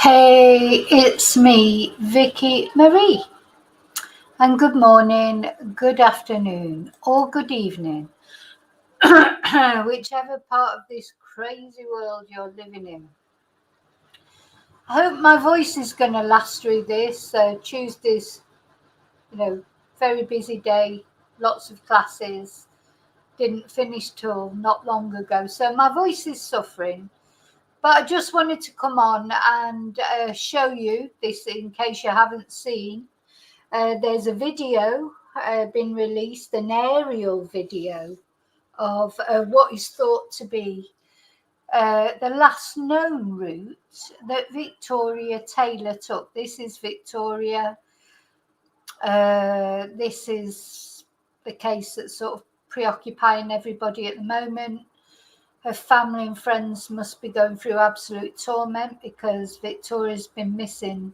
Hey, it's me, Vicky Marie, and good morning, good afternoon, or good evening, whichever part of this crazy world you're living in. I hope my voice is going to last through this. Tuesday's, very busy day, lots of classes, didn't finish till not long ago, so my voice is suffering. But I just wanted to come on and show you this in case you haven't seen. There's a video been released, an aerial video of what is thought to be the last known route that Victoria Taylor took. This is Victoria. This is the case that's sort of preoccupying everybody at the moment. Her family and friends must be going through absolute torment because Victoria's been missing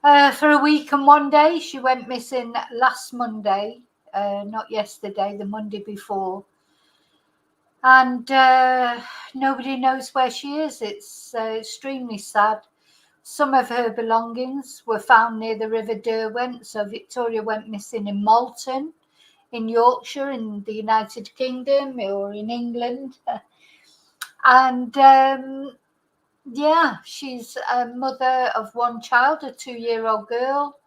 for a week and 1 day. She went missing last Monday, not yesterday, the Monday before. And nobody knows where she is. It's extremely sad. Some of her belongings were found near the River Derwent. So Victoria went missing in Malton, in Yorkshire, in the United Kingdom, or in England. And she's a mother of one child, a 2-year-old girl.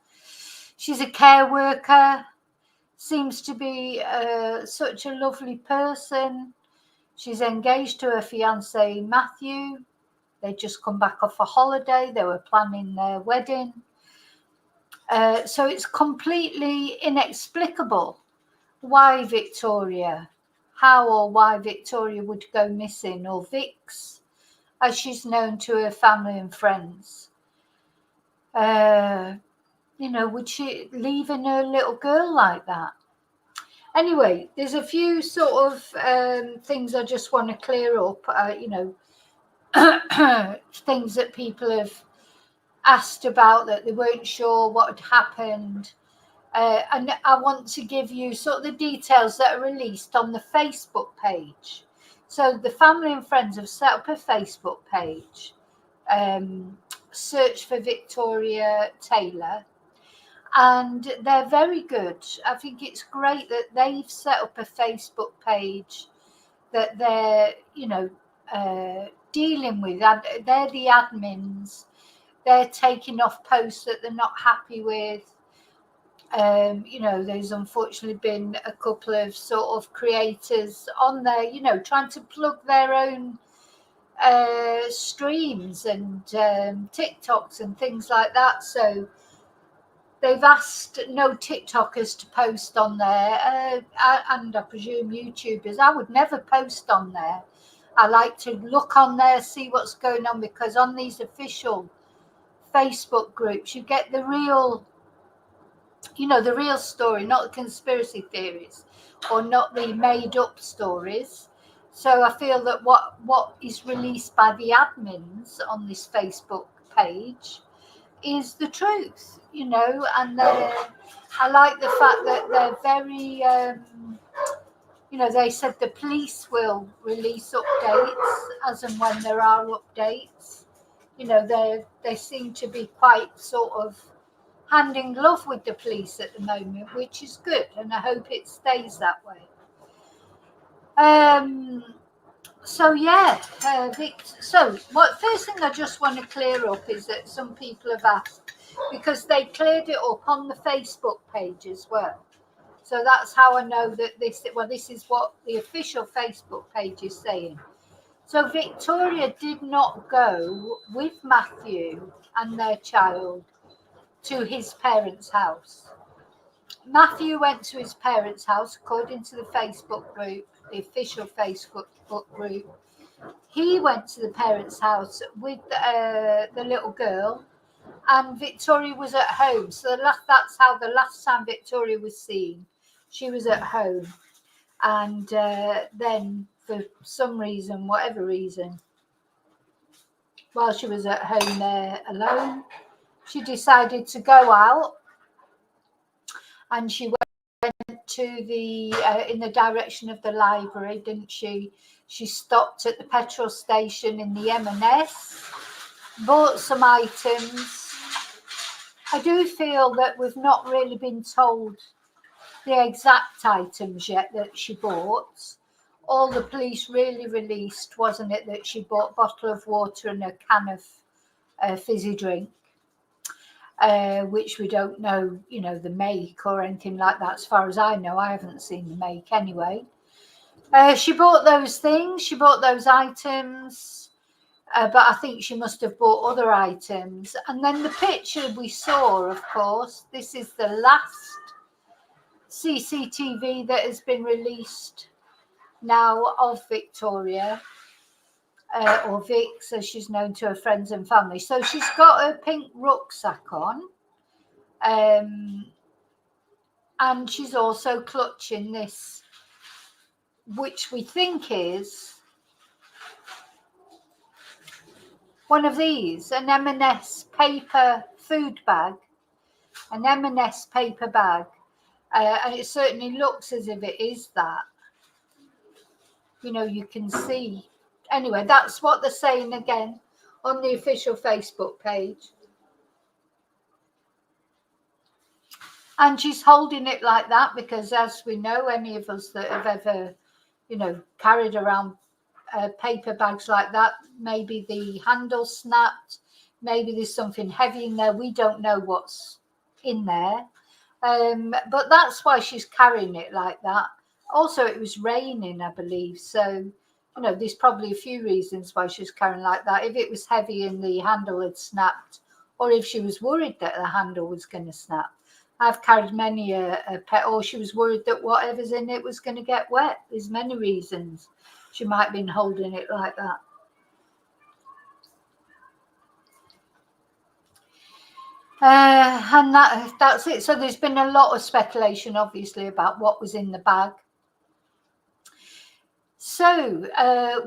She's a care worker, seems to be such a lovely person. She's engaged to her fiancé, Matthew. They'd just come back off a holiday. They were planning their wedding. So it's completely inexplicable why Victoria, how or why Victoria would go missing, or Vix, as she's known to her family and friends. Would she leaving her little girl like that? Anyway, there's a few sort of things I just want to clear up, things that people have asked about that they weren't sure what had happened. And I want to give you sort of the details that are released on the Facebook page. So the family and friends have set up a Facebook page, search for Victoria Taylor, and they're very good. I think it's great that they've set up a Facebook page that they're, dealing with. They're the admins. They're taking off posts that they're not happy with. There's unfortunately been a couple of sort of creators on there, trying to plug their own streams and TikToks and things like that. So they've asked no TikTokers to post on there, and I presume YouTubers. I would never post on there. I like to look on there, see what's going on, because on these official Facebook groups, you get the real, the real story, not the conspiracy theories or not the made up stories. So I feel that what is released by the admins on this Facebook page is the truth, and I like the fact that they're very, they said the police will release updates as and when there are updates. They seem to be quite sort of hand in glove with the police at the moment, which is good, and I hope it stays that way. First thing I just want to clear up is that some people have asked, because they cleared it up on the Facebook page as well. So that's how I know that this is what the official Facebook page is saying. So Victoria did not go with Matthew and their child to his parents' house. Matthew went to his parents' house, according to the Facebook group, the official Facebook group. He went to the parents' house with the little girl, and Victoria was at home. So that's how the last time Victoria was seen. She was at home, and then for some reason, whatever reason, while she was at home there alone, she decided to go out, and she went to the in the direction of the library, didn't she? She stopped at the petrol station in the M&S, bought some items. I do feel that we've not really been told the exact items yet that she bought. All the police really released, wasn't it, that she bought a bottle of water and a can of fizzy drink, which we don't know, the make or anything like that. As far as I know, I haven't seen the make anyway. She bought those things, she bought those items, but I think she must have bought other items. And then the picture we saw, of course, this is the last CCTV that has been released now of Victoria, or Vix, as she's known to her friends and family. So she's got her pink rucksack on, and she's also clutching this, which we think is one of these, an M&S paper food bag, an M&S paper bag, and it certainly looks as if it is that. You can see. Anyway, that's what they're saying again on the official Facebook page. And she's holding it like that because, as we know, any of us that have ever, carried around paper bags like that, maybe the handle snapped, maybe there's something heavy in there. We don't know what's in there. But that's why she's carrying it like that. Also, it was raining, I believe. So, there's probably a few reasons why she's carrying like that. If it was heavy and the handle had snapped, or if she was worried that the handle was going to snap. I've carried many a pet, or she was worried that whatever's in it was going to get wet. There's many reasons she might have been holding it like that. And that's it. So there's been a lot of speculation, obviously, about what was in the bag. So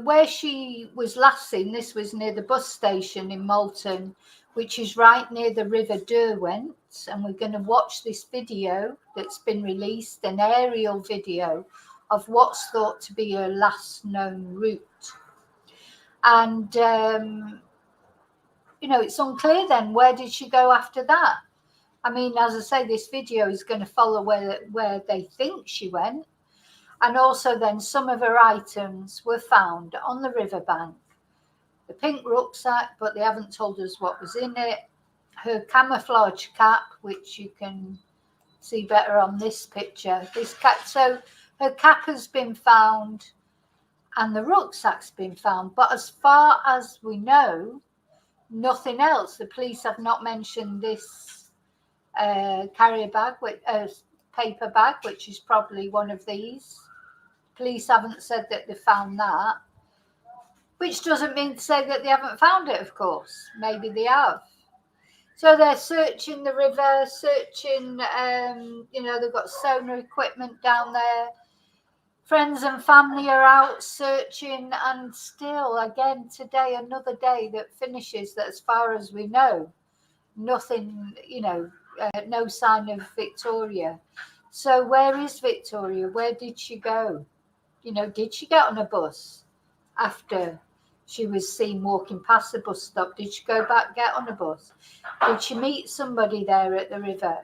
where she was last seen, this was near the bus station in Malton, which is right near the River Derwent. And we're going to watch this video that's been released, an aerial video of what's thought to be her last known route. And, it's unclear then, where did she go after that? I mean, as I say, this video is going to follow where they think she went. And also then some of her items were found on the riverbank. The pink rucksack, but they haven't told us what was in it. Her camouflage cap, which you can see better on this picture. This cap, so her cap has been found and the rucksack's been found. But as far as we know, nothing else. The police have not mentioned this carrier bag, paper bag, which is probably one of these. Police haven't said that they found that, which doesn't mean to say that they haven't found it, of course. Maybe they have. So they're searching the river, searching, they've got sonar equipment down there. Friends and family are out searching, and still, again, today, another day that finishes that, as far as we know, nothing, no sign of Victoria. So where is Victoria? Where did she go? Did she get on a bus after she was seen walking past the bus stop? Did she go back, get on a bus? Did she meet somebody there at the river?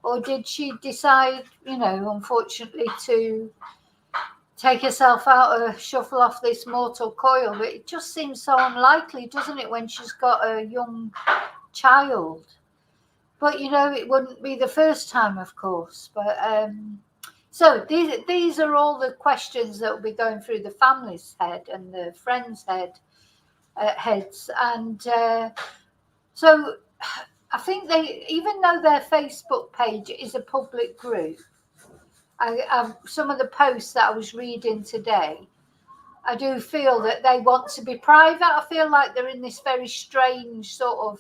Or did she decide, unfortunately, to take herself out or shuffle off this mortal coil? But it just seems so unlikely, doesn't it, when she's got a young child? But, it wouldn't be the first time, of course. But so these are all the questions that will be going through the family's head and the friends' heads. And so I think even though their Facebook page is a public group, some of the posts that I was reading today, I do feel that they want to be private. I feel like they're in this very strange sort of,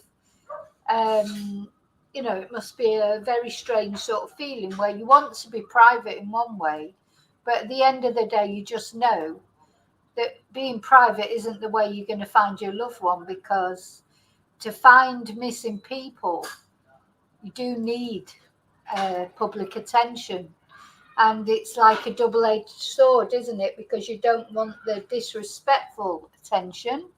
it must be a very strange sort of feeling where you want to be private in one way, but at the end of the day, you just know that being private isn't the way you're going to find your loved one, because to find missing people, you do need public attention. And it's like a double-edged sword, isn't it? Because you don't want the disrespectful attention.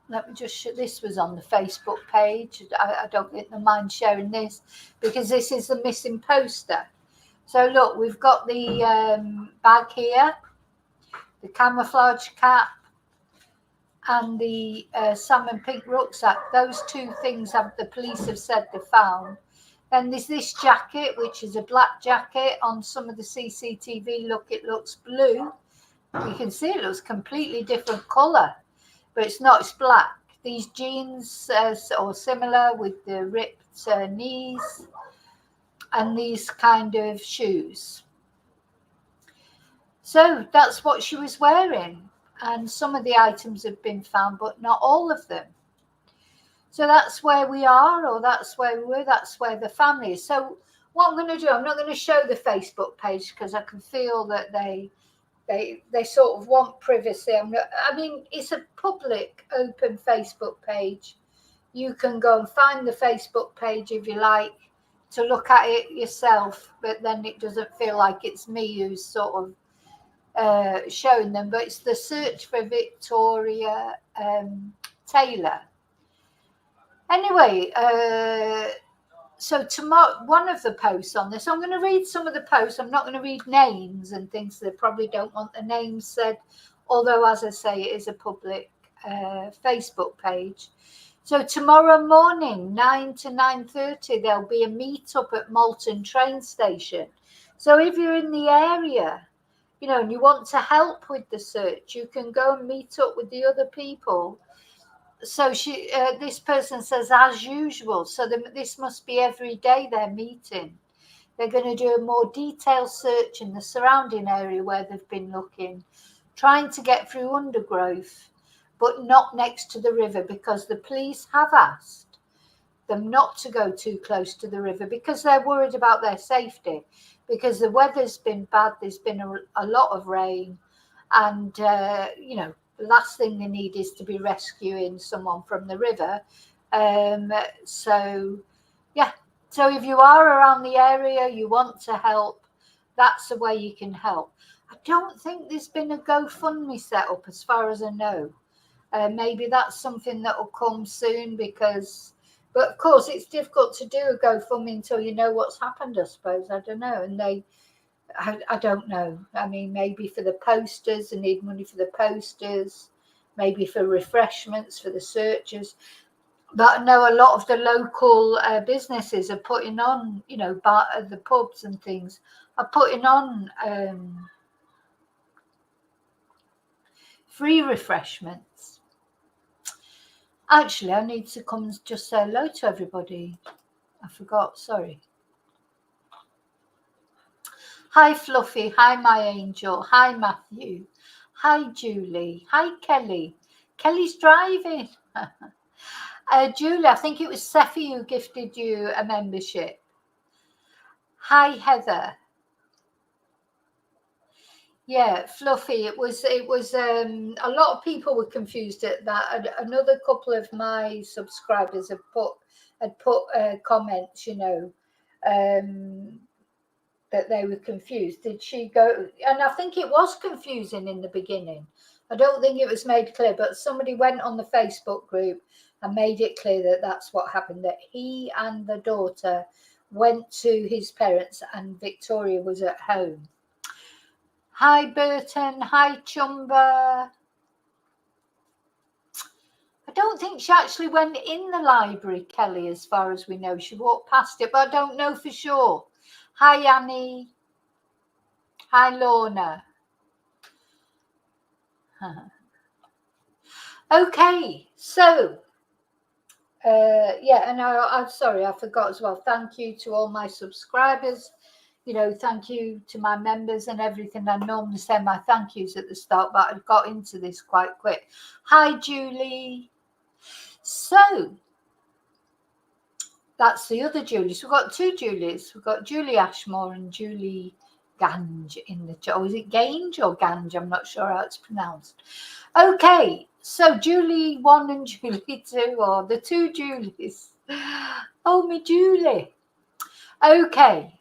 let me just this was on the Facebook page. I don't get the mind sharing this because this is the missing poster. So look, we've got the bag here, the camouflage cap, and the salmon pink rucksack. Those two things the police have said they found. Then there's this jacket, which is a black jacket. On some of the CCTV, look, it looks blue. You can see it looks completely different colour, but it's not, it's black. These jeans are similar with the ripped knees, and these kind of shoes. So that's what she was wearing. And some of the items have been found, but not all of them. So that's where we are, or that's where we were, that's where the family is. So what I'm going to do, I'm not going to show the Facebook page because I can feel that they sort of want privacy. I mean, it's a public, open Facebook page. You can go and find the Facebook page if you like to look at it yourself, but then it doesn't feel like it's me who's sort of showing them. But it's the search for Victoria Taylor. Anyway, so tomorrow, one of the posts on this, I'm going to read some of the posts. I'm not going to read names and things. They probably don't want the names said, although, as I say, it is a public Facebook page. So tomorrow morning, 9 to 9:30, there'll be a meet-up at Malton train station. So if you're in the area, you know, and you want to help with the search, you can go and meet up with the other people. So this person says, as usual. So this must be every day they're meeting. They're going to do a more detailed search in the surrounding area where they've been looking, trying to get through undergrowth, but not next to the river, because the police have asked them not to go too close to the river because they're worried about their safety, because the weather's been bad. There's been a lot of rain, and, you know, the last thing they need is to be rescuing someone from the river. So, yeah. So if you are around the area, you want to help, that's the way you can help. I don't think there's been a GoFundMe set up as far as I know. Maybe that's something that will come soon but of course it's difficult to do a GoFundMe until you know what's happened, I suppose. I don't know. And I don't know. I mean, maybe for the posters, they need money for the posters, maybe for refreshments for the searchers. But I know a lot of the local businesses are putting on, you know, the pubs and things are putting on free refreshments. Actually, I need to come and just say hello to everybody. I forgot, sorry. Hi, Fluffy. Hi, my angel. Hi, Matthew. Hi, Julie. Hi, Kelly. Kelly's driving. Julie, I think it was Seffi who gifted you a membership. Hi, Heather. Yeah, Fluffy. It was a lot of people were confused at that. Another couple of my subscribers had put comments, you know, that they were confused. Did she go? And I think it was confusing in the beginning. I don't think it was made clear, but somebody went on the Facebook group and made it clear that that's what happened, that he and the daughter went to his parents and Victoria was at home. Hi, Burton. Hi, Chumba. I don't think she actually went in the library, Kelly, as far as we know. She walked past it, but I don't know for sure. Hi, Annie. Hi, Lorna. Okay, so, yeah, and I'm sorry, I forgot as well. Thank you to all my subscribers. You know, thank you to my members and everything. I normally say my thank yous at the start, but I got into this quite quick. Hi, Julie. So, that's the other Julies. We've got two Julies. We've got Julie Ashmore and Julie Gange in the chat. Oh, is it Gange or Gange? I'm not sure how it's pronounced. Okay, so Julie 1 and Julie 2, or the two Julies. Oh, me Julie. Okay,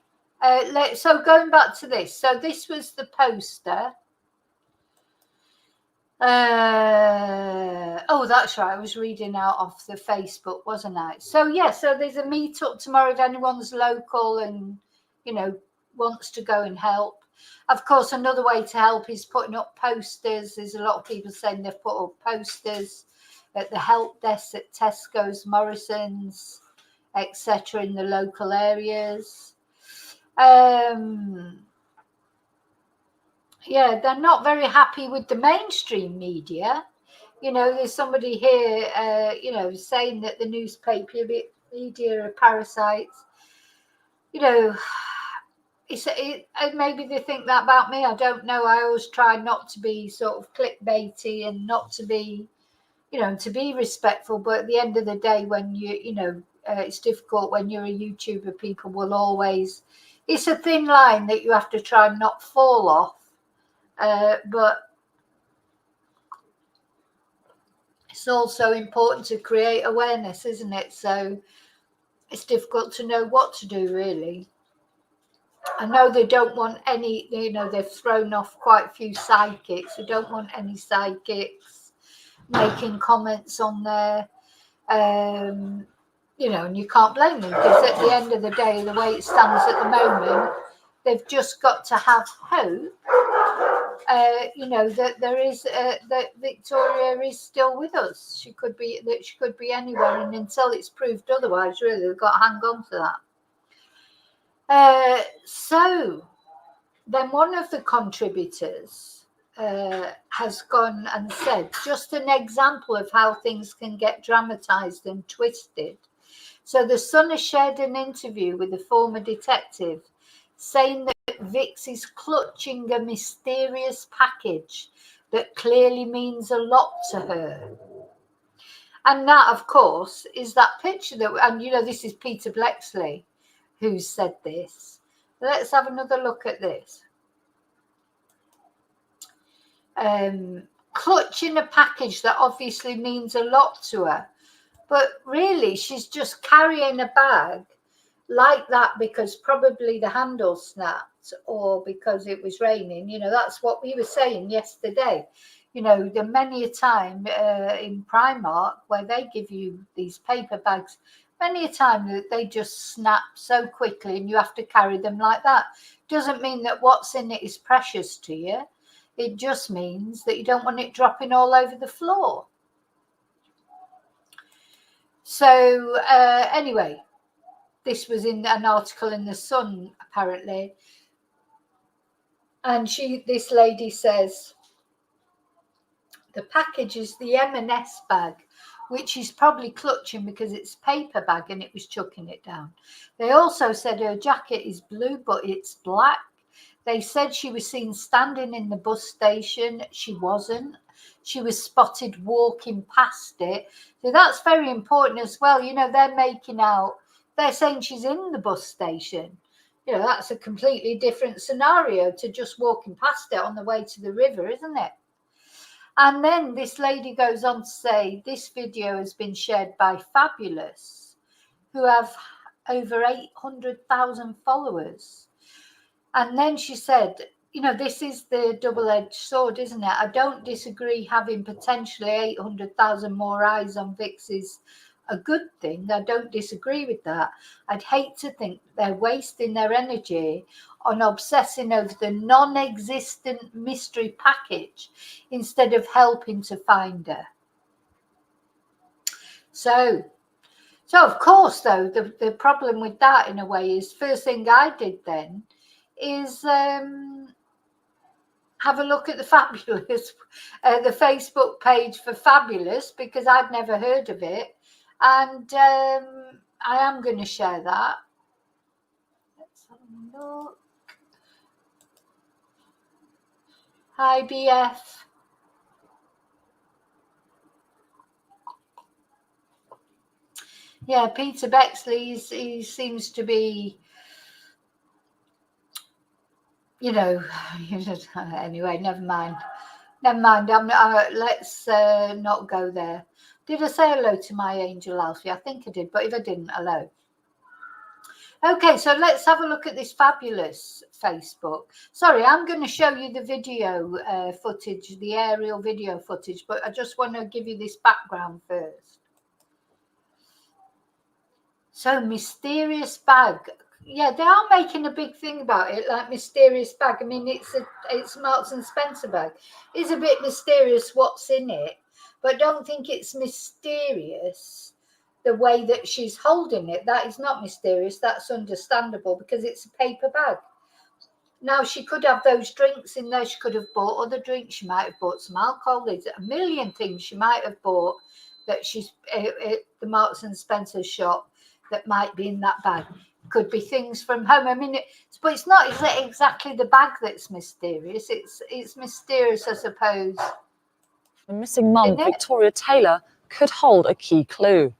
so going back to this. So this was the poster. Oh, Oh, that's right. I was reading out off the Facebook, wasn't I? So yeah, so there's a meetup tomorrow if anyone's local and, you know, wants to go and help. Of course, another way to help is putting up posters. There's a lot of people saying they've put up posters at the help desks at Tesco's, Morrison's, etc. in the local areas. Yeah, they're not very happy with the mainstream media. You know, there's somebody here, you know, saying that the newspaper media are parasites. You know, maybe they think that about me. I don't know. I always try not to be sort of clickbaity and not to be, you know, to be respectful. But at the end of the day, when you know, it's difficult when you're a YouTuber. People will always. It's a thin line that you have to try and not fall off. But it's also important to create awareness, isn't it? So it's difficult to know what to do, really. I know they don't want any, you know, they've thrown off quite a few psychics. They don't want any psychics making comments on there. You know, and you can't blame them, because at the end of the day, the way it stands at the moment, they've just got to have hope. You know, that there is that Victoria is still with us. She could be anywhere, and until it's proved otherwise, really, they've got to hang on to that. So then one of the contributors has gone and said, just an example of how things can get dramatized and twisted. So the Sun has shared an interview with a former detective saying that Vix is clutching a mysterious package that clearly means a lot to her. And that, of course, is that picture that, and you know, this is Peter Blexley who said this. Let's have another look at this. Clutching a package that obviously means a lot to her. But really, she's just carrying a bag like that because probably the handle snapped or because it was raining. You know, that's what we were saying yesterday. You know, the many a time in Primark where they give you these paper bags, many a time that they just snap so quickly and you have to carry them like that. Doesn't mean that what's in it is precious to you. It just means that you don't want it dropping all over the floor. So anyway, this was in an article in the Sun, apparently. And this lady says, the package is the M&S bag, which is probably clutching because it's a paper bag and it was chucking it down. They also said her jacket is blue, but it's black. They said she was seen standing in the bus station. She wasn't. She was spotted walking past it. So that's very important as well. You know, they're saying she's in the bus station. You know, that's a completely different scenario to just walking past it on the way to the river, isn't it? And then this lady goes on to say, this video has been shared by Fabulous, who have over 800,000 followers. And then she said, you know, this is the double-edged sword, isn't it? I don't disagree having potentially 800,000 more eyes on Vix is a good thing. I don't disagree with that. I'd hate to think they're wasting their energy on obsessing over the non-existent mystery package instead of helping to find her. So of course, though, the problem with that in a way is, first thing I did then is have a look at the Fabulous, the Facebook page for Fabulous, because I'd never heard of it. And I am going to share that. Let's have a look. Hi, BF. Yeah, Peter Bexley, he seems to be, you know, anyway, never mind. Let's not go there. Did I say hello to my angel Alfie? I think I did, but if I didn't, hello. Okay, so let's have a look at this Fabulous Facebook. Sorry, I'm going to show you the video footage, the aerial video footage, but I just want to give you this background first. So, mysterious bag. Yeah, they are making a big thing about it, like mysterious bag. I mean, it's Marks and Spencer bag. It's a bit mysterious what's in it, but don't think it's mysterious the way that she's holding it. That is not mysterious. That's understandable because it's a paper bag. Now, she could have those drinks in there. She could have bought other drinks. She might have bought some alcohol. There's a million things she might have bought that she's at the Marks and Spencer shop that might be in that bag. Could be things from home. I mean, but it's not exactly the bag that's mysterious. It's mysterious, I suppose. The missing mum, Victoria Taylor, could hold a key clue.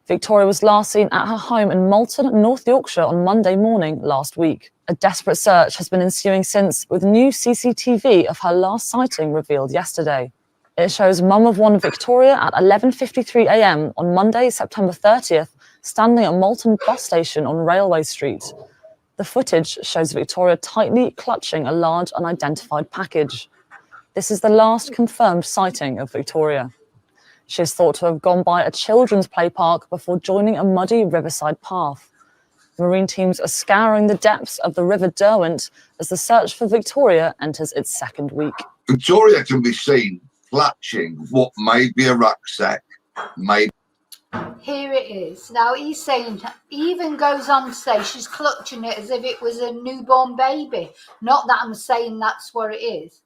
Victoria was last seen at her home in Malton, North Yorkshire on Monday morning last week. A desperate search has been ensuing since, with new CCTV of her last sighting revealed yesterday. It shows mum of one Victoria at 11:53 a.m. on Monday, September 30th, standing at Malton bus station on Railway Street. The footage shows Victoria tightly clutching a large unidentified package. This is the last confirmed sighting of Victoria. She is thought to have gone by a children's play park before joining a muddy riverside path. Marine teams are scouring the depths of the River Derwent as the search for Victoria enters its second week. Victoria can be seen clutching what may be a rucksack, Here it is. Now he's saying, he even goes on to say she's clutching it as if it was a newborn baby. Not that I'm saying that's what it is.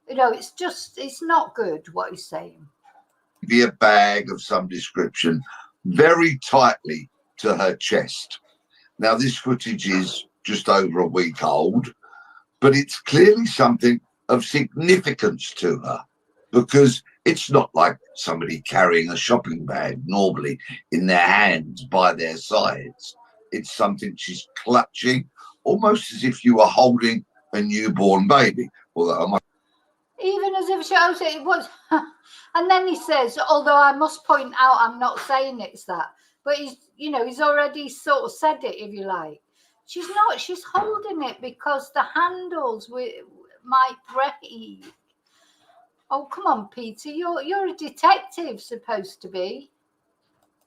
You know, it's not good what he's saying. Be a bag of some description, very tightly to her chest. Now, this footage is just over a week old, but it's clearly something of significance to her, because it's not like somebody carrying a shopping bag normally in their hands by their sides. It's something she's clutching, almost as if you were holding a newborn baby. Although even as if she owes it was. And then he says, although I must point out, I'm not saying it's that. But he's already sort of said it, if you like. She's not. She's holding it because the handles might break. Oh, come on, Peter. You're a detective, supposed to be.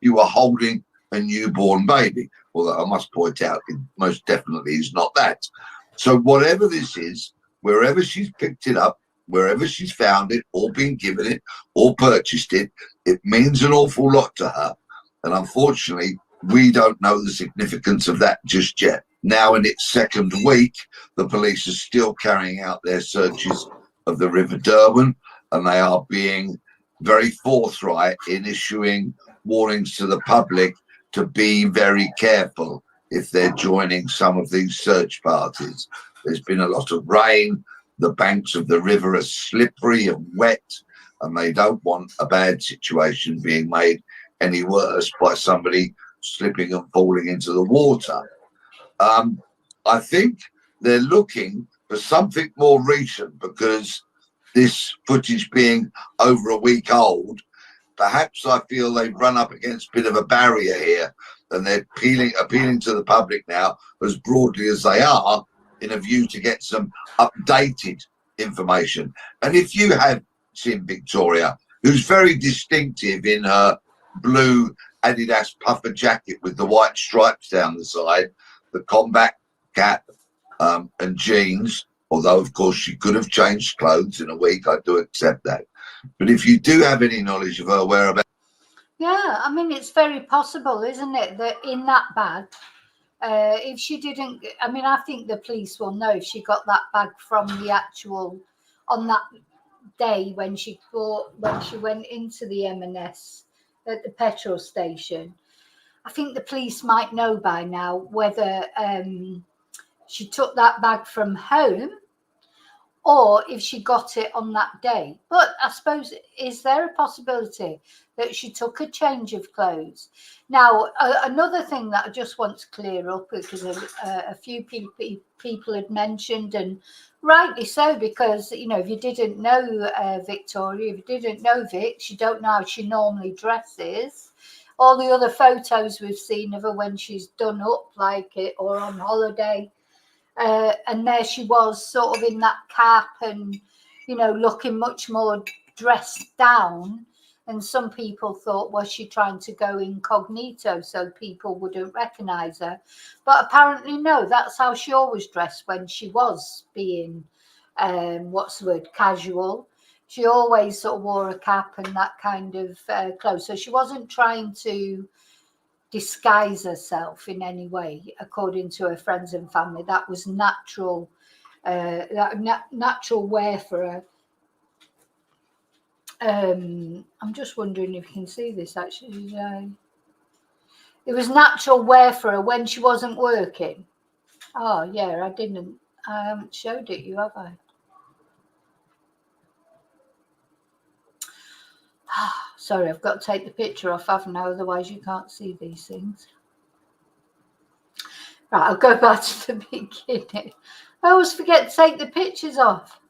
You are holding a newborn baby. Although I must point out, it most definitely is not that. So whatever this is, wherever she's picked it up, wherever she's found it or been given it or purchased it, it means an awful lot to her. And unfortunately, we don't know the significance of that just yet. Now in its second week, the police are still carrying out their searches of the River Derwent, and they are being very forthright in issuing warnings to the public to be very careful if they're joining some of these search parties. There's been a lot of rain. The banks of the river are slippery and wet, and they don't want a bad situation being made any worse by somebody slipping and falling into the water. I think they're looking for something more recent, because this footage being over a week old, perhaps I feel they've run up against a bit of a barrier here, and they're appealing to the public now as broadly as they are, in a view to get some updated information. And if you have seen Victoria, who's very distinctive in her blue Adidas puffer jacket with the white stripes down the side, the combat cap and jeans, although of course she could have changed clothes in a week, I do accept that. But if you do have any knowledge of her whereabouts. Yeah, I mean, it's very possible, isn't it, that in that bag, if she didn't, I mean, I think the police will know if she got that bag from the actual, on that day when she went into the M&S at the petrol station. I think the police might know by now whether she took that bag from home or if she got it on that day. But I suppose, is there a possibility that she took a change of clothes? Now, another thing that I just want to clear up, because a few people had mentioned, and rightly so, because, you know, if you didn't know Victoria, if you didn't know Vic, you don't know how she normally dresses. All the other photos we've seen of her when she's done up like it or on holiday, And there she was, sort of in that cap and, you know, looking much more dressed down. And some people thought, was she trying to go incognito so people wouldn't recognize her? But apparently, no, that's how she always dressed when she was being, what's the word, casual. She always sort of wore a cap and that kind of clothes. So she wasn't trying to disguise herself in any way, according to her friends and family. That was natural, natural wear for her. I'm just wondering if you can see this actually. It was natural wear for her when she wasn't working. Oh yeah, I haven't showed it you, have I? Sorry, I've got to take the picture off, haven't I? Otherwise you can't see these things. Right, I'll go back to the beginning. I always forget to take the pictures off.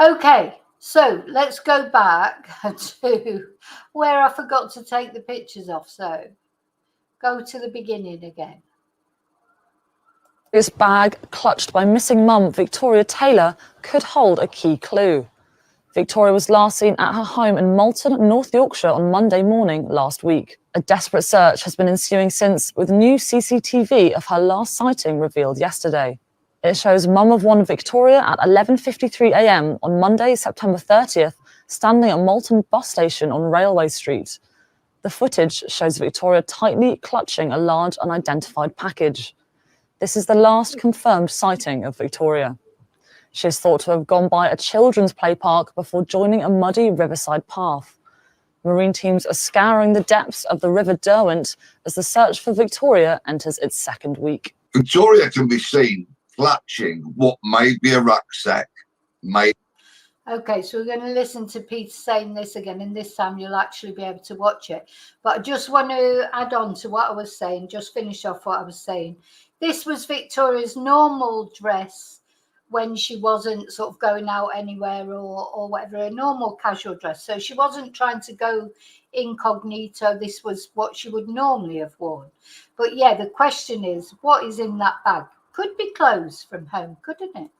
Okay, so let's go back to where I forgot to take the pictures off. So go to the beginning again. This bag, clutched by missing mum Victoria Taylor, could hold a key clue. Victoria was last seen at her home in Malton, North Yorkshire on Monday morning last week. A desperate search has been ensuing since, with new CCTV of her last sighting revealed yesterday. It shows mum of one Victoria at 11:53 a.m. on Monday, September 30th, standing at Malton bus station on Railway Street. The footage shows Victoria tightly clutching a large unidentified package. This is the last confirmed sighting of Victoria. She is thought to have gone by a children's play park before joining a muddy riverside path. Marine teams are scouring the depths of the River Derwent as the search for Victoria enters its second week. Victoria can be seen clutching what may be a rucksack. Okay, so we're going to listen to Peter saying this again, and this time you'll actually be able to watch it. But I just want to add on to what I was saying, just finish off what I was saying. This was Victoria's normal dress when she wasn't sort of going out anywhere or whatever, a normal casual dress. So she wasn't trying to go incognito. This was what she would normally have worn. But yeah, the question is, what is in that bag? Could be clothes from home, couldn't it?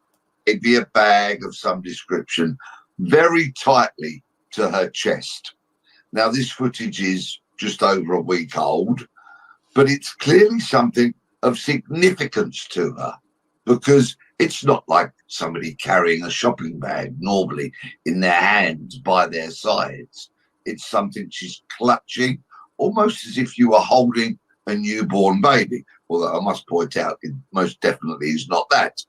It'd be a bag of some description, very tightly to her chest. Now, this footage is just over a week old, but it's clearly something of significance to her, because it's not like somebody carrying a shopping bag normally in their hands by their sides. It's something she's clutching, almost as if you were holding a newborn baby. Although I must point out, it most definitely is not that.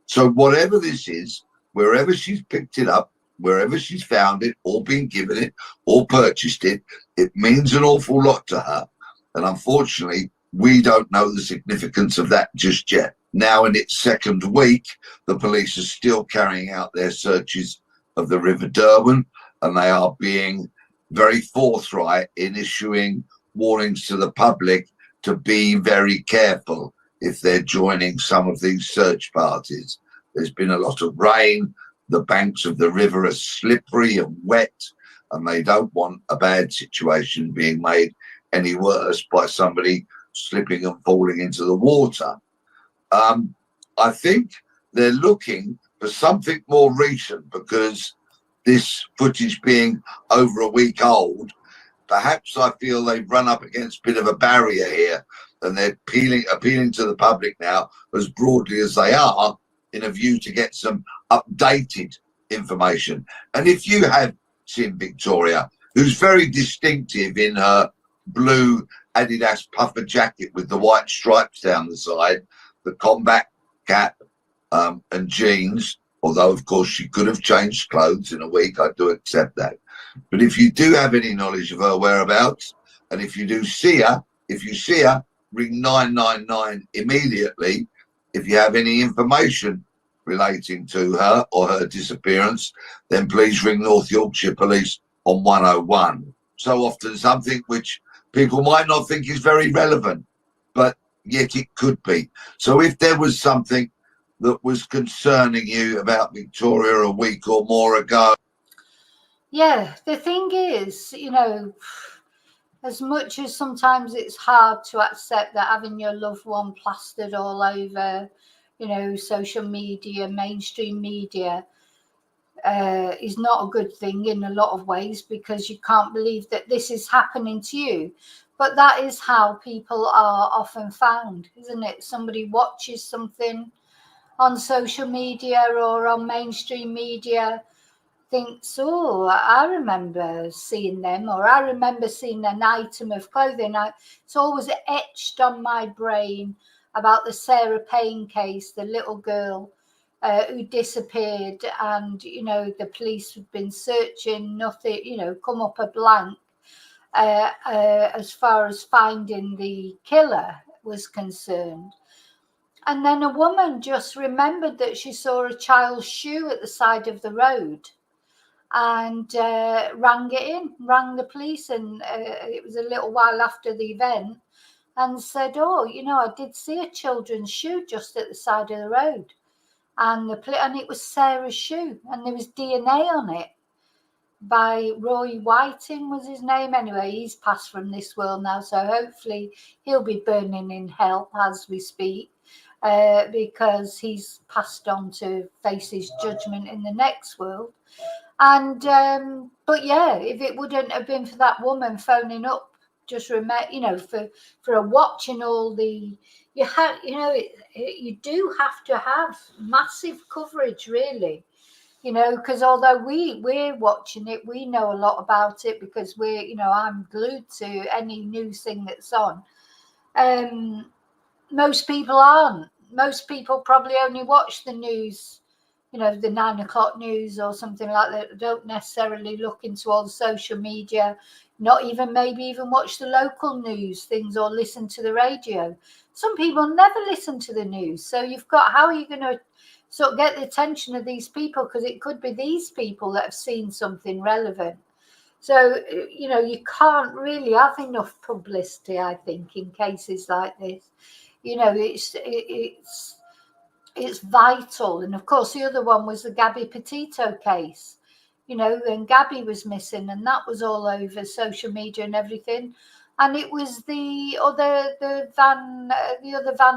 So whatever this is, wherever she's picked it up, wherever she's found it or been given it or purchased it, it means an awful lot to her. And unfortunately, we don't know the significance of that just yet. Now in its second week, the police are still carrying out their searches of the River Derwent, and they are being very forthright in issuing warnings to the public to be very careful if they're joining some of these search parties. There's been a lot of rain. The banks of the river are slippery and wet, and they don't want a bad situation being made any worse by somebody slipping and falling into the water. I think they're looking for something more recent, because this footage being over a week old, perhaps I feel they've run up against a bit of a barrier here, and they're appealing to the public now as broadly as they are, in a view to get some updated information. And if you have seen Victoria, who's very distinctive in her blue Adidas puffer jacket with the white stripes down the side, the combat cap and jeans, although of course she could have changed clothes in a week, I do accept that. But if you do have any knowledge of her whereabouts, and if you see her, ring 999 immediately. If you have any information relating to her or her disappearance, then please ring North Yorkshire Police on 101. So often something which people might not think is very relevant, but yet it could be. So if there was something that was concerning you about Victoria a week or more ago. Yeah, the thing is, you know, as much as sometimes it's hard to accept that having your loved one plastered all over, you know, social media, mainstream media, is not a good thing in a lot of ways, because you can't believe that this is happening to you. But that is how people are often found, isn't it? Somebody watches something on social media or on mainstream media, thinks, oh, I remember seeing them, or I remember seeing an item of clothing. It's always etched on my brain about the Sarah Payne case, the little girl who disappeared, and, you know, the police had been searching, nothing, you know, come up a blank as far as finding the killer was concerned. And then a woman just remembered that she saw a child's shoe at the side of the road, and rang the police, and it was a little while after the event, and said, oh, you know, I did see a children's shoe just at the side of the road, and it was Sarah's shoe, and there was DNA on it by Roy Whiting was his name. Anyway, he's passed from this world now, so hopefully he'll be burning in hell as we speak, because he's passed on to face his judgment in the next world. And but yeah, if it wouldn't have been for that woman phoning up, just remember, you know, for watching all the, you do have to have massive coverage, really, you know, because although we're watching it, we know a lot about it, because I'm glued to any news thing that's on. Most people aren't. Most people probably only watch the news, you know, the 9 o'clock news or something like that. Don't necessarily look into all the social media, not even maybe even watch the local news things or listen to the radio. Some people never listen to the news. So how are you going to sort of get the attention of these people? Because it could be these people that have seen something relevant. So, you know, you can't really have enough publicity, I think, in cases like this. You know, it's vital. And of course, the other one was the Gabby Petito case, you know, and Gabby was missing, and that was all over social media and everything. And it was the other van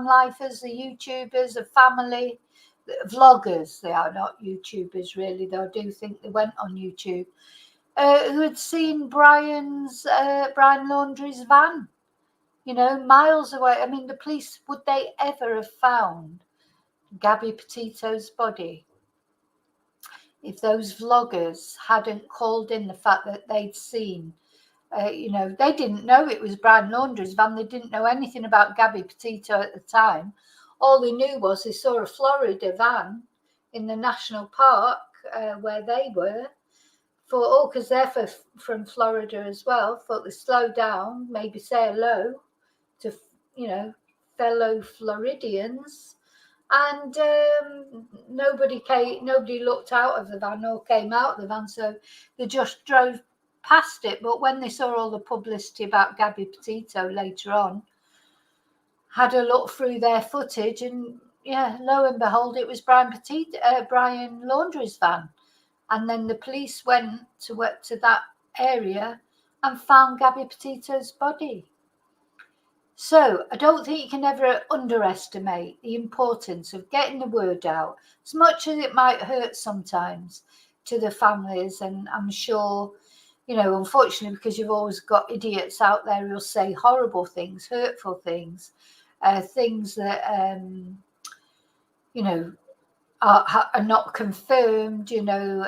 lifers, the YouTubers, the family, the vloggers. They are not YouTubers really, though I do think they went on YouTube, who had seen Brian Laundrie's van, you know, miles away. I mean, the police, would they ever have found Gabby Petito's body if those vloggers hadn't called in the fact that they'd seen, you know, they didn't know it was Brian Laundrie's van. They didn't know anything about Gabby Petito at the time. All they knew was they saw a Florida van in the national park where they were. Because they're from Florida as well. Thought they'd slow down, maybe say hello to, you know, fellow Floridians. And nobody looked out of the van or came out of the van, so they just drove past it. But when they saw all the publicity about Gabby Petito later on, had a look through their footage, and yeah, lo and behold, it was Brian Laundrie's van. And then the police went to that area and found Gabby Petito's body. So I don't think you can ever underestimate the importance of getting the word out, as much as it might hurt sometimes to the families. And I'm sure, you know, unfortunately, because you've always got idiots out there who'll say horrible things, hurtful things, things that, you know, are not confirmed, you know.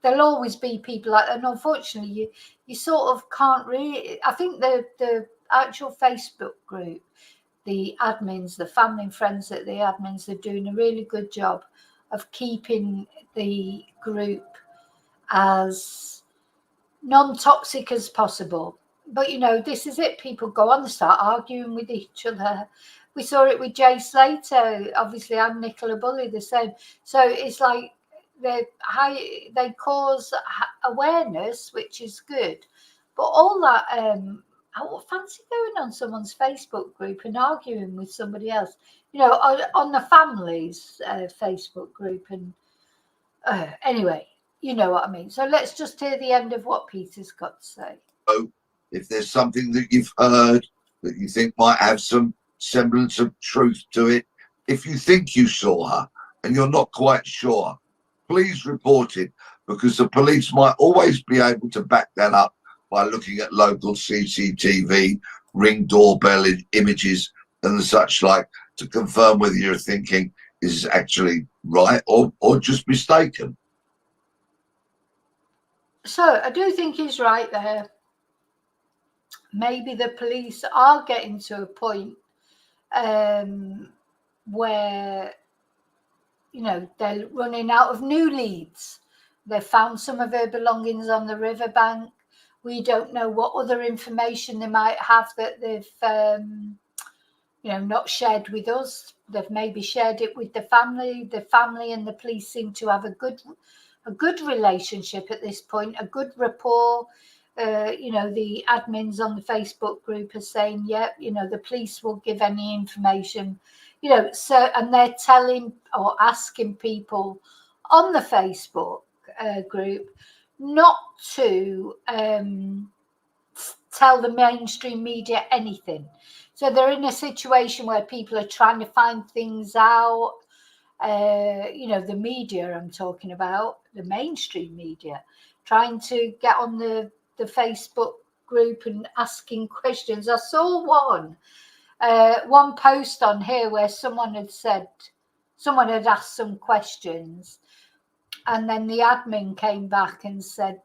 There'll always be people like that. And unfortunately, you sort of can't really. I think the actual Facebook group, the admins, the family and friends at the admins, are doing a really good job of keeping the group as non-toxic as possible. But, you know, this is it. People go on and start arguing with each other. We saw it with Jay Slater, obviously, and Nicola Bulley, the same. So it's like they cause awareness, which is good. But all that, I would fancy going on someone's Facebook group and arguing with somebody else, you know, on the family's Facebook group. And anyway, you know what I mean. So let's just hear the end of what Peter's got to say. Oh, if there's something that you've heard that you think might have some semblance of truth to it, if you think you saw her and you're not quite sure, please report it, because the police might always be able to back that up by looking at local CCTV, ring doorbell images and the such like, to confirm whether you're thinking is actually right or just mistaken. So I do think he's right there. Maybe the police are getting to a point where, you know, they're running out of new leads. They found some of her belongings on the riverbank. We don't know what other information they might have that they've, you know, not shared with us. They've maybe shared it with the family. The family and the police seem to have a good relationship at this point, a good rapport. You know, the admins on the Facebook group are saying, yep, you know, the police will give any information, you know, so, and they're telling or asking people on the Facebook group not to tell the mainstream media anything. So they're in a situation where people are trying to find things out. You know, the media I'm talking about, the mainstream media, trying to get on the Facebook group and asking questions. I saw one post on here where someone had asked some questions, and then the admin came back and said,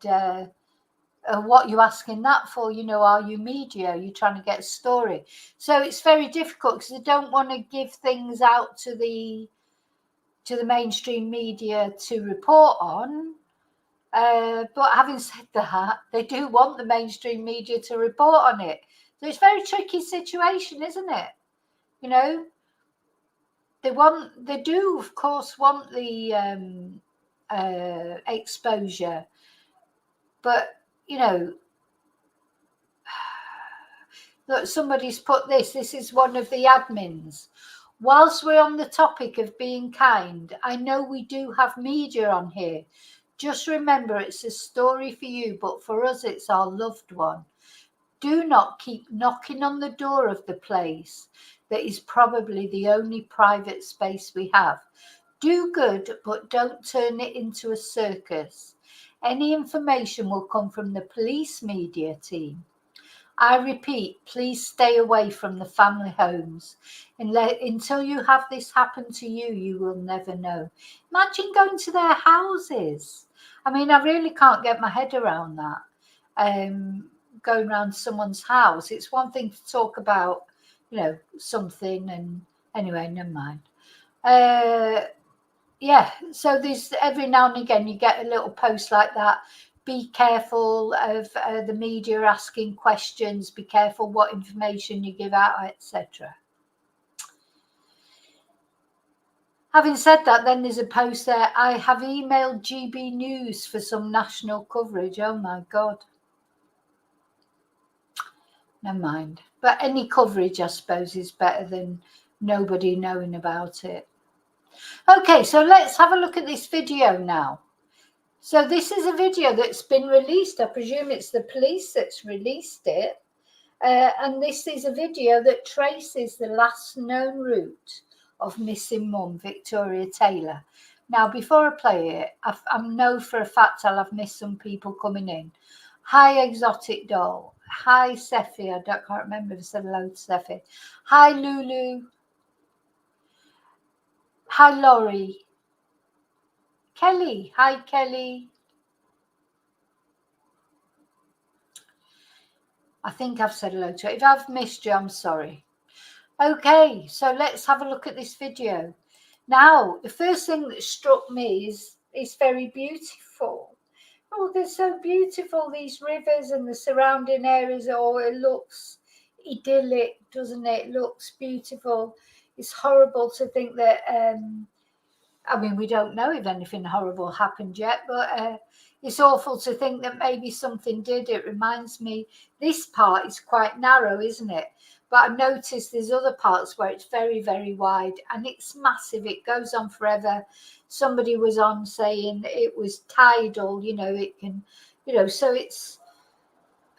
what are you asking that for? You know, are you media? Are you trying to get a story? So it's very difficult because they don't want to give things out to the mainstream media to report on. But having said that, they do want the mainstream media to report on it. So it's a very tricky situation, isn't it? You know, they do, of course, want the exposure. But, you know, look, somebody's put this is one of the admins. Whilst we're on the topic of being kind, I know we do have media on here. Just remember, it's a story for you, but for us, it's our loved one. Do not keep knocking on the door of the place that is probably the only private space we have. Do good, but don't turn it into a circus. Any information will come from the police media team. I repeat, please stay away from the family homes. Until you have this happen to you, you will never know. Imagine going to their houses. I mean, I really can't get my head around that. Going around someone's house. It's one thing to talk about, you know, something, and anyway, never mind. Yeah, so there's every now and again you get a little post like that. Be careful of the media asking questions. Be careful what information you give out, etc. Having said that, then there's a post there. I have emailed GB News for some national coverage. Oh my God. Never mind. But any coverage, I suppose, is better than nobody knowing about it. Okay, so let's have a look at this video now. So this is a video that's been released. I presume it's the police that's released it. And this is a video that traces the last known route of missing mum, Victoria Taylor. Now, before I play it, I know for a fact I'll have missed some people coming in. Hi, Exotic Doll. Hi, Seffi. I can't remember if I said hello to Seffi. Hi, Lulu. Hi, Laurie. Kelly. Hi, Kelly. I think I've said hello to it. If I've missed you, I'm sorry. Okay, so let's have a look at this video. Now, the first thing that struck me is it's very beautiful. Oh, they're so beautiful, these rivers and the surrounding areas. Oh, it looks idyllic, doesn't it? It looks beautiful. It's horrible to think that, I mean, we don't know if anything horrible happened yet, but it's awful to think that maybe something did. It reminds me, this part is quite narrow, isn't it? But I've noticed there's other parts where it's very, very wide and it's massive. It goes on forever. Somebody was on saying it was tidal, you know, it can, you know, so it's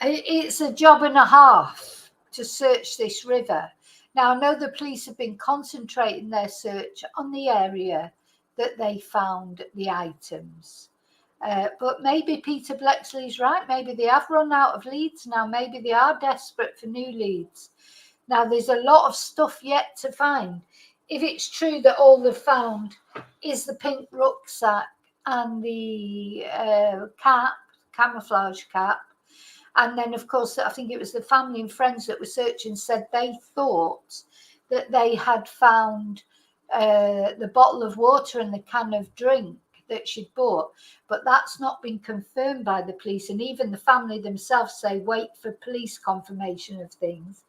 It's a job and a half to search this river. Now, I know the police have been concentrating their search on the area that they found the items. But maybe Peter Blexley's right. Maybe they have run out of leads now. Maybe they are desperate for new leads. Now, there's a lot of stuff yet to find. If it's true that all they've found is the pink rucksack and the camouflage cap, and then, of course, I think it was the family and friends that were searching said they thought that they had found the bottle of water and the can of drink that she'd bought, but that's not been confirmed by the police. And even the family themselves say wait for police confirmation of things,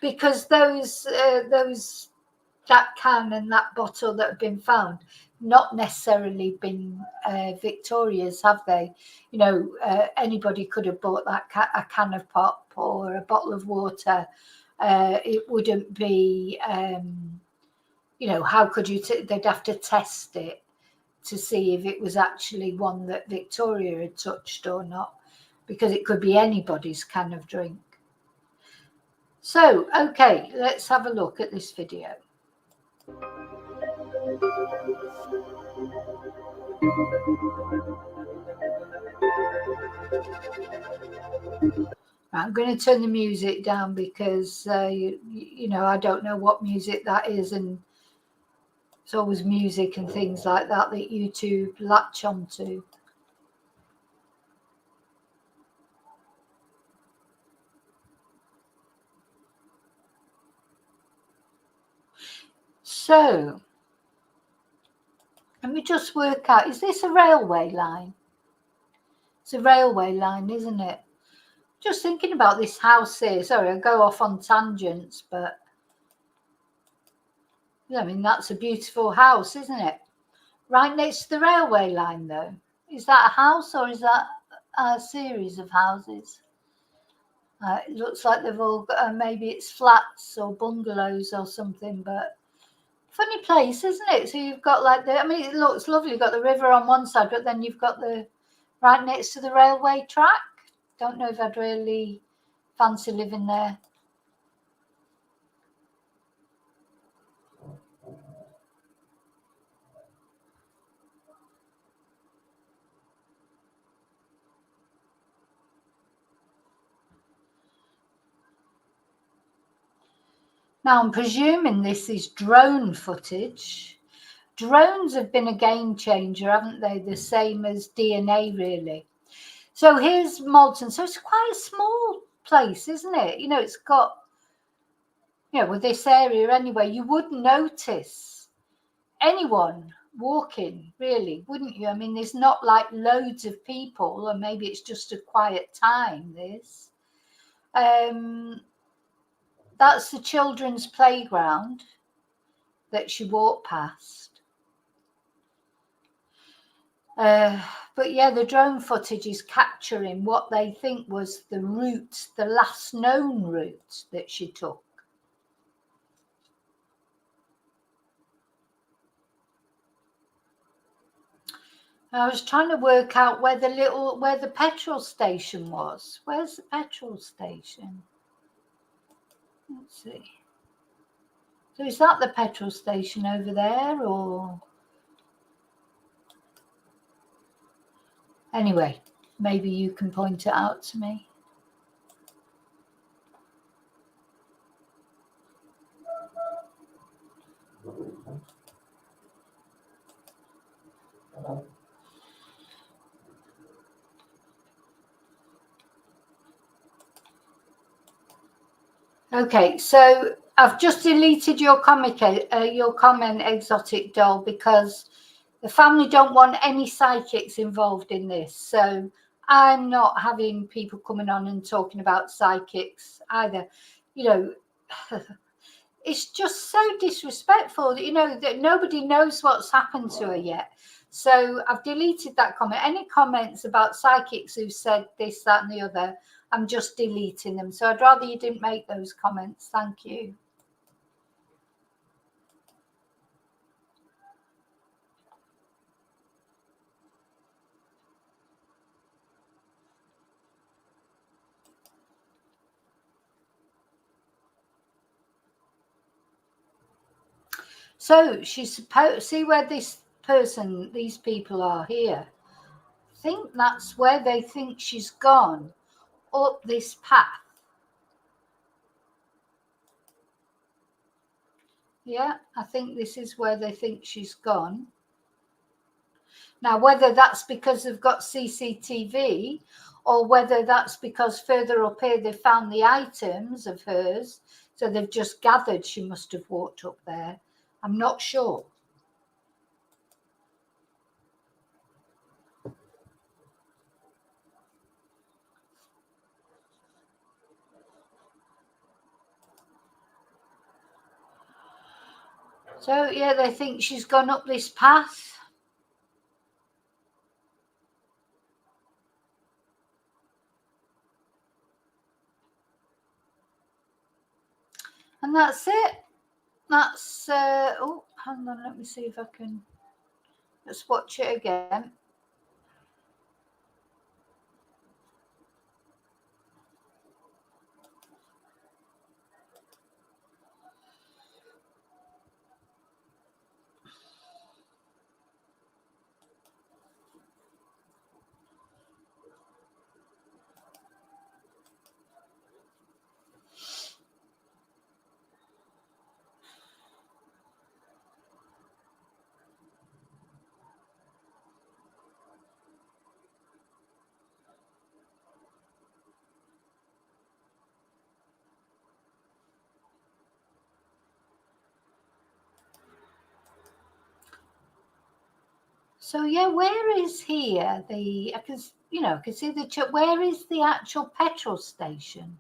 because that can and that bottle that have been found not necessarily been Victoria's, have they? You know, anybody could have bought that a can of pop or a bottle of water. It wouldn't be, you know, how could you? They'd have to test it to see if it was actually one that Victoria had touched or not, because it could be anybody's can of drink. So, okay, let's have a look at this video. I'm going to turn the music down because, you know, I don't know what music that is, and it's always music and things like that that YouTube latch onto. So, let me just work out, is this a railway line? It's a railway line, isn't it? Just thinking about this house here. Sorry, I go off on tangents, but I mean, that's a beautiful house, isn't it? Right next to the railway line, though. Is that a house or is that a series of houses? It looks like they've all got, maybe it's flats or bungalows or something, but funny place, isn't it? So you've got like I mean, it looks lovely. You've got the river on one side, but then you've got the right next to the railway track. Don't know if I'd really fancy living there. Now, I'm presuming this is drone footage. Drones have been a game changer, haven't they? The same as DNA, really. So here's Malton. So it's quite a small place, isn't it? You know, it's got, you know, with this area anyway, you wouldn't notice anyone walking, really, wouldn't you? I mean, there's not like loads of people, or maybe it's just a quiet time, this. That's the children's playground that she walked past. But yeah, the drone footage is capturing what they think was the route, the last known route that she took. I was trying to work out where the petrol station was. Where's the petrol station? Let's see. So is that the petrol station over there, or? Anyway, maybe you can point it out to me. Okay, so I've just deleted your comment, Exotic Doll, because the family don't want any psychics involved in this. So I'm not having people coming on and talking about psychics either. You know, it's just so disrespectful that, you know, that nobody knows what's happened to her yet. So I've deleted that comment. Any comments about psychics who said this, that, and the other, I'm just deleting them. So I'd rather you didn't make those comments. Thank you. So she's supposed, see where this person, these people are here. I think that's where they think she's gone, up this path. Yeah, I think this is where they think she's gone. Now, whether that's because they've got CCTV or whether that's because further up here they found the items of hers, so they've just gathered she must have walked up there, I'm not sure. So, yeah, they think she's gone up this path. And that's it. That's, oh, hang on, let me see if I can, let's watch it again. So yeah, where is here the? I can, you know, I can see the. Where is the actual petrol station?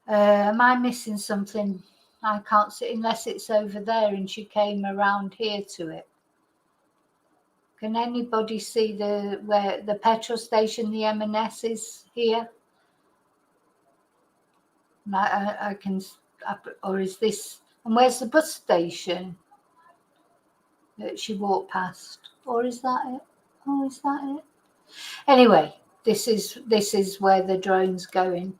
Am I missing something? I can't see unless it's over there, and she came around here to it. Can anybody see where the petrol station, the M&S is here? I can, or is this? And where's the bus station that she walked past? Or is that it? Oh, is that it? Anyway, this is where the drone's going.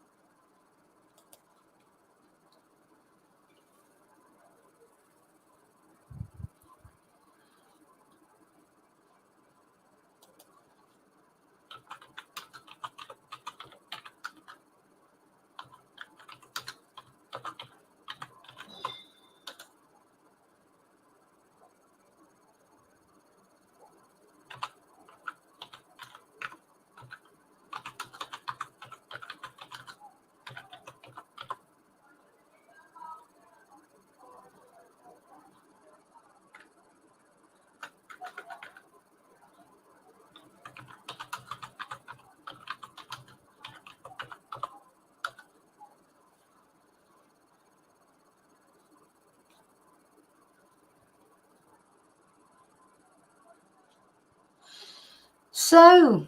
So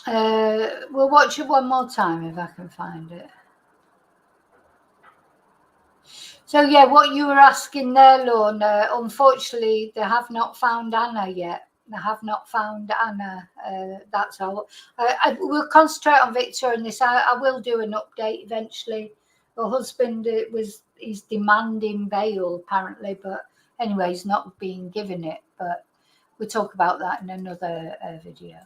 we'll watch it one more time if I can find it. So yeah, what you were asking there, Lorna, unfortunately they have not found Anna yet. They have not found Anna. That's all. I will concentrate on Victor and this. I will do an update eventually. Her husband he's demanding bail apparently, but anyway, he's not being given it. But we'll talk about that in another video.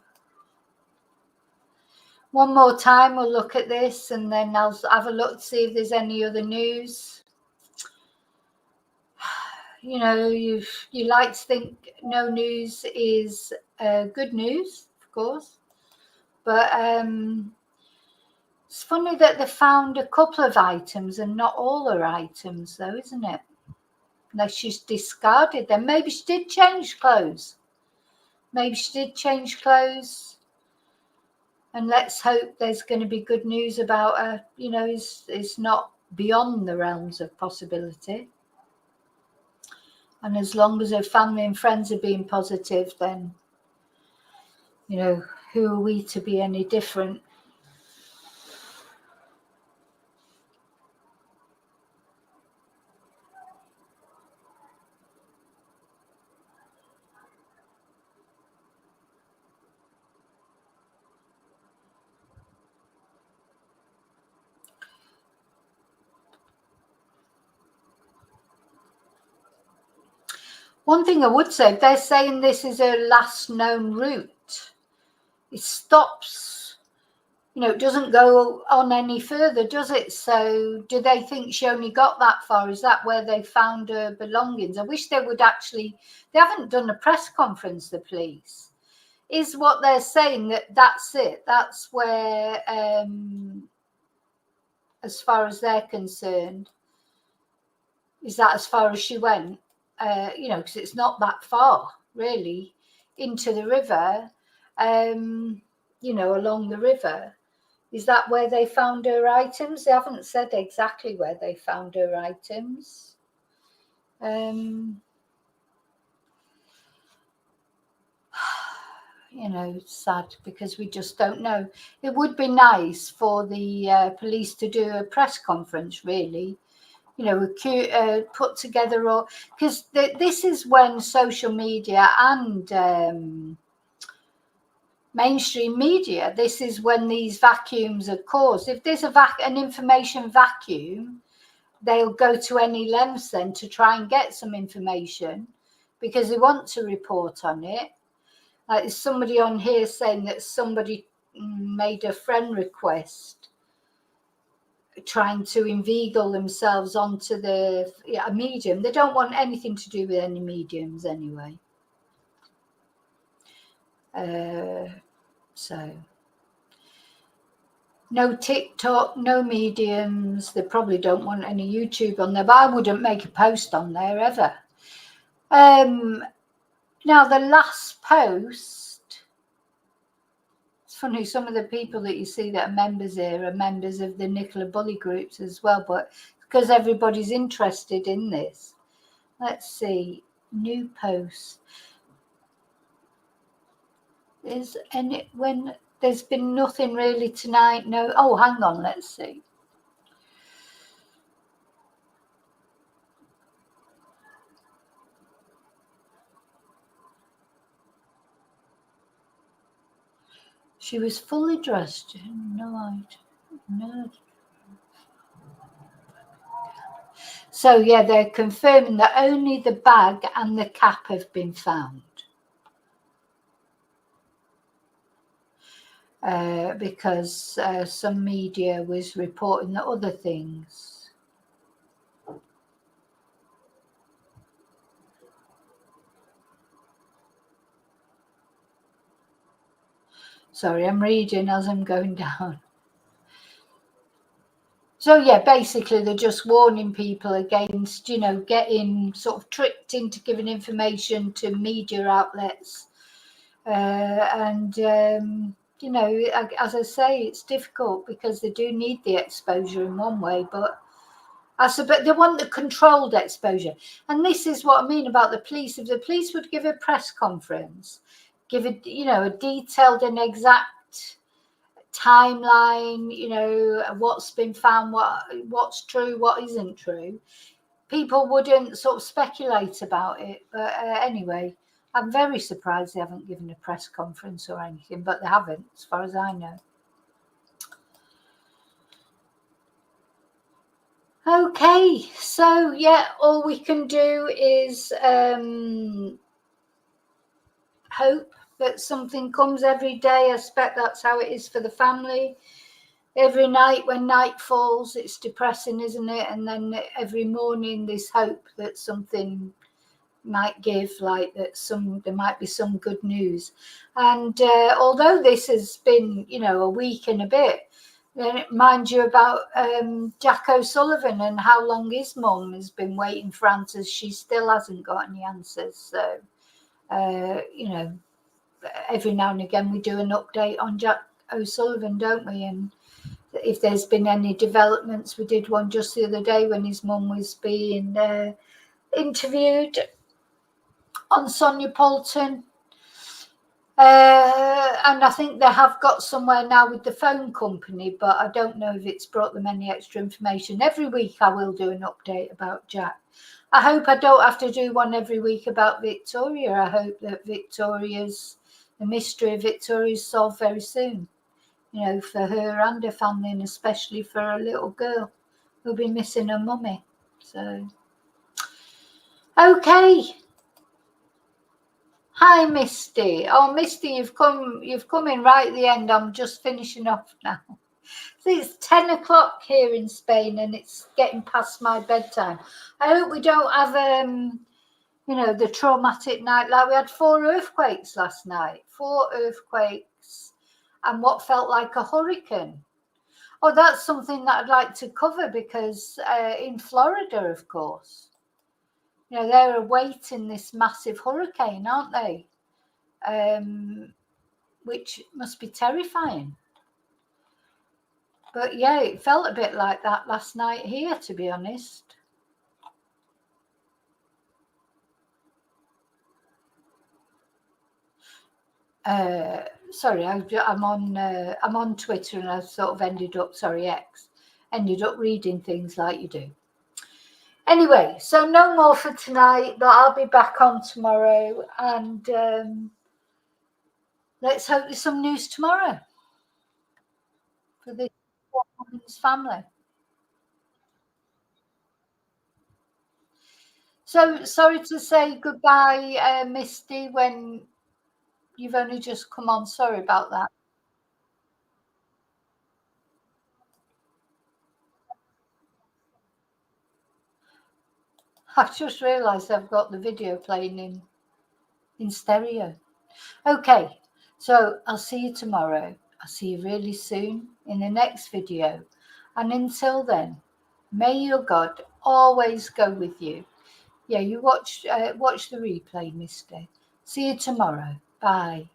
One more time, we'll look at this and then I'll have a look to see if there's any other news. You know, you like to think no news is good news, of course. But it's funny that they found a couple of items and not all her items, though, isn't it? Like she's discarded them. Maybe she did change clothes. Maybe she did change clothes. And let's hope there's going to be good news about her. You know, it's not beyond the realms of possibility. And as long as her family and friends are being positive, then, you know, who are we to be any different? One thing I would say, if they're saying this is her last known route, it stops, you know, it doesn't go on any further, does it? So do they think she only got that far? Is that where they found her belongings? I wish they would actually, they haven't done a press conference, the police. Is what they're saying that that's it? That's where, as far as they're concerned, is that as far as she went? You know, because it's not that far really into the river, you know, along the river. Is that where they found her items? They haven't said exactly where they found her items. You know, it's sad because we just don't know. It would be nice for the police to do a press conference, really. You know, put together, or because this is when social media and mainstream media, this is when these vacuums are caused. If there's an information vacuum, they'll go to any lengths then to try and get some information because they want to report on it. There's somebody on here saying that somebody made a friend request trying to inveigle themselves onto a medium. They don't want anything to do with any mediums anyway. So no TikTok, no mediums. They probably don't want any YouTube on there, but I wouldn't make a post on there ever. Now the last post, it's funny, some of the people that you see that are members here are members of the Nicola Bully groups as well, but because everybody's interested in this. Let's see, new post. When there's been nothing really tonight, no. Oh, hang on, let's see. She was fully dressed. No. So yeah, they're confirming that only the bag and the cap have been found. Because some media was reporting the other things. Sorry, I'm reading as I'm going down. So yeah, basically they're just warning people against, you know, getting sort of tricked into giving information to media outlets. You know, as I say, it's difficult because they do need the exposure in one way, but they want the controlled exposure. And this is what I mean about the police. If the police would give a press conference, give a, you know, a detailed and exact timeline, you know, what's been found, what's true, what isn't true, people wouldn't sort of speculate about it. But anyway, I'm very surprised they haven't given a press conference or anything, but they haven't, as far as I know. Okay, so yeah, all we can do is hope that something comes every day. I expect that's how it is for the family. Every night when night falls, it's depressing, isn't it? And then every morning there's hope that something might give, like that there might be some good news. And although this has been, you know, a week and a bit, then mind you about Jack O'Sullivan and how long his mum has been waiting for answers. She still hasn't got any answers. So, you know, every now and again we do an update on Jack O'Sullivan, don't we? And if there's been any developments, we did one just the other day when his mum was being interviewed on Sonia Poulton. And I think they have got somewhere now with the phone company, but I don't know if it's brought them any extra information. Every week I will do an update about Jack. I hope I don't have to do one every week about Victoria. I hope that the mystery of Victoria is solved very soon, you know, for her and her family, and especially for a little girl who'll be missing her mummy. So, okay. Hi, Misty. Oh, Misty, you've come in right at the end. I'm just finishing off now. So it's 10 o'clock here in Spain, and it's getting past my bedtime. I hope we don't have the traumatic night. Like, we had 4 earthquakes last night. 4 earthquakes, and what felt like a hurricane. Oh, that's something that I'd like to cover, because in Florida, of course, they're awaiting this massive hurricane, aren't they? Which must be terrifying. But yeah, it felt a bit like that last night here, to be honest. Sorry, I'm on Twitter, and I sort of ended up reading things like you do. Anyway, so no more for tonight, but I'll be back on tomorrow, and let's hope there's some news tomorrow for this woman's family. So sorry to say goodbye, Misty, when you've only just come on. Sorry about that. I've just realised I've got the video playing in stereo. Okay, so I'll see you tomorrow. I'll see you really soon in the next video. And until then, may your God always go with you. Yeah, you watch the replay, Misty. See you tomorrow. Bye.